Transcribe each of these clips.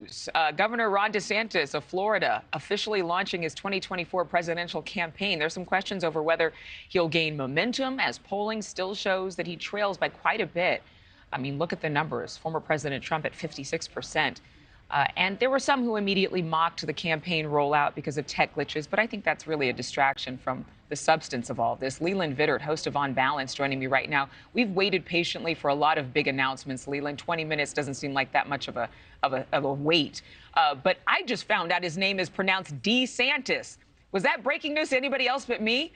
news. Governor Ron DeSantis of Florida officially launching his 2024 presidential campaign. There's some questions over whether he'll gain momentum as polling still shows that he trails by quite a bit. I mean, look at the numbers. Former President Trump at 56%. And there were some who immediately mocked the campaign rollout because of tech glitches, but I think that's really a distraction from the substance of all this. Leland Vittert, host of Unbalanced, joining me right now. We've waited patiently for a lot of big announcements. Leland, 20 minutes doesn't seem like that much of a wait. But I just found out his name is pronounced DeSantis. Was that breaking news to anybody else but me?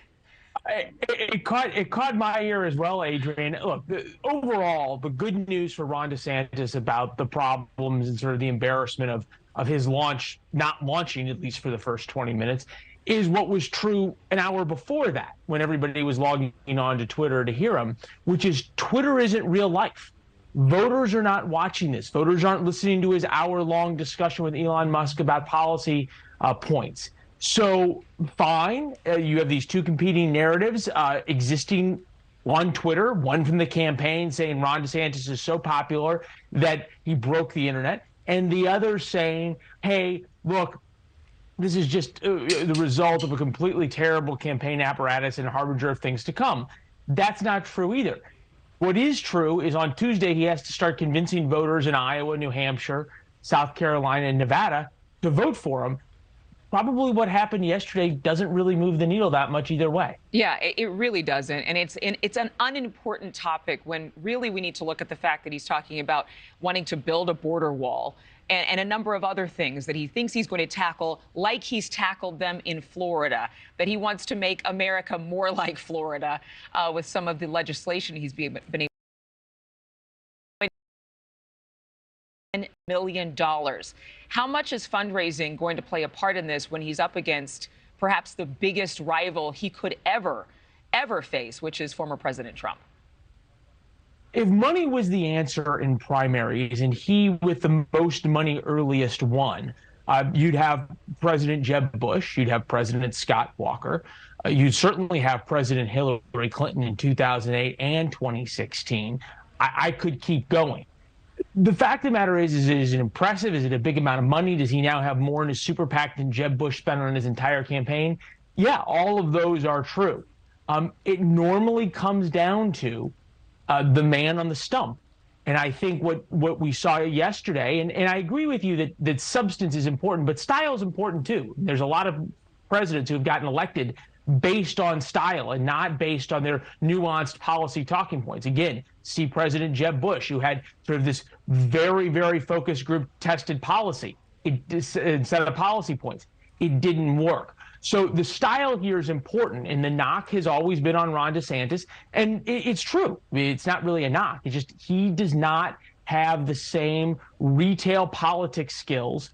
It caught my ear as well, Adrienne. Look, overall, the good news for Ron DeSantis about the problems and sort of the embarrassment of his launch, not launching, at least for the first 20 minutes, is what was true an hour before that, when everybody was logging on to Twitter to hear him, which is Twitter isn't real life. Voters are not watching this. Voters aren't listening to his hour-long discussion with Elon Musk about policy points. So fine, you have these two competing narratives existing on Twitter, one from the campaign saying Ron DeSantis is so popular that he broke the internet, and the other saying, hey, look, this is just the result of a completely terrible campaign apparatus and a harbinger of things to come. That's not true either. What is true is on Tuesday, he has to start convincing voters in Iowa, New Hampshire, South Carolina, and Nevada to vote for him. Probably what happened yesterday doesn't really move the needle that much either way. Yeah, it really doesn't. And it's an unimportant topic when really we need to look at the fact that he's talking about wanting to build a border wall and a number of other things that he thinks he's going to tackle, like he's tackled them in Florida, that he wants to make America more like Florida with some of the legislation he's been able $10 million. How much is fundraising going to play a part in this when he's up against perhaps the biggest rival he could ever face, which is former President Trump? If money was the answer in primaries and he with the most money earliest won, you'd have President Jeb Bush, you'd have President Scott Walker, you'd certainly have President Hillary Clinton in 2008 and 2016. I could keep going. The fact of the matter is it impressive? Is it a big amount of money? Does he now have more in his super PAC than Jeb Bush spent on his entire campaign? Yeah, all of those are true. It normally comes down to the man on the stump. And I think what we saw yesterday, and I agree with you that substance is important, but style is important too. There's a lot of presidents who have gotten elected based on style and not based on their nuanced policy talking points. Again, see President Jeb Bush, who had sort of this very, very focus group tested policy instead of policy points. It didn't work. So the style here is important, and the knock has always been on Ron DeSantis, and it's true. It's not really a knock. It's just he does not have the same retail politics skills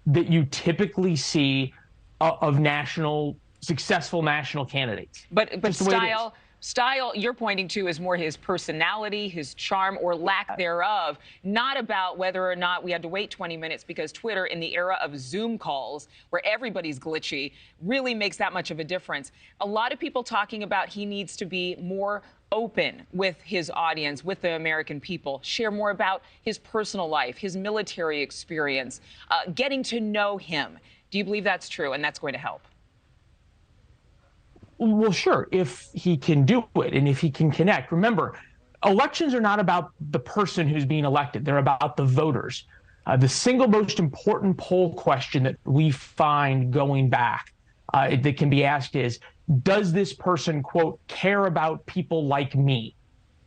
that you typically see of successful national candidates. But style you're pointing to is more his personality, his charm, or lack thereof, not about whether or not we had to wait 20 minutes because Twitter, in the era of Zoom calls, where everybody's glitchy, really makes that much of a difference. A lot of people talking about he needs to be more open with his audience, with the American people, share more about his personal life, his military experience, getting to know him. Do you believe that's true and that's going to help? Well, sure, if he can do it and if he can connect. Remember, elections are not about the person who's being elected. They're about the voters. The single most important poll question that we find going back that can be asked is, does this person, quote, care about people like me?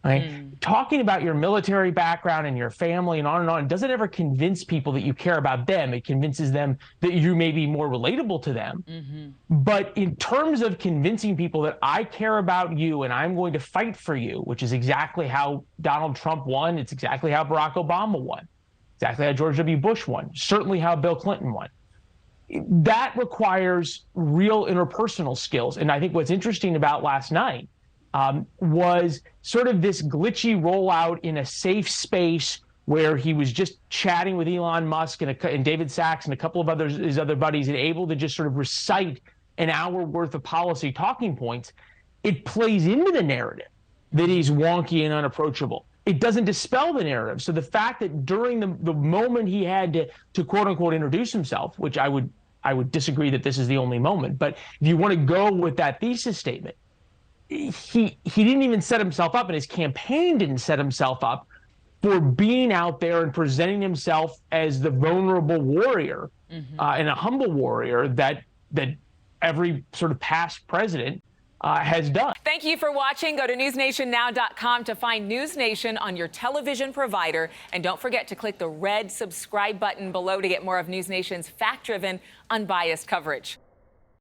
Right? Talking about your military background and your family and on, doesn't ever convince people that you care about them. It convinces them that you may be more relatable to them. But in terms of convincing people that I care about you and I'm going to fight for you, which is exactly how Donald Trump won, it's exactly how Barack Obama won, exactly how George W. Bush won, certainly how Bill Clinton won. That requires real interpersonal skills. And I think what's interesting about last night was sort of this glitchy rollout in a safe space where he was just chatting with Elon Musk and David Sachs and a couple of his other buddies and able to just sort of recite an hour worth of policy talking points. It plays into the narrative that he's wonky and unapproachable. it doesn't dispel the narrative. So the fact that during the moment he had to quote unquote introduce himself, which I would disagree that this is the only moment, but if you want to go with that thesis statement, he didn't even set himself up, and his campaign didn't set himself up for being out there and presenting himself as the vulnerable warrior and a humble warrior that every sort of past president has done. Thank you for watching. Go to newsnationnow.com to find NewsNation on your television provider. And don't forget to click the red subscribe button below to get more of NewsNation's fact-driven, unbiased coverage.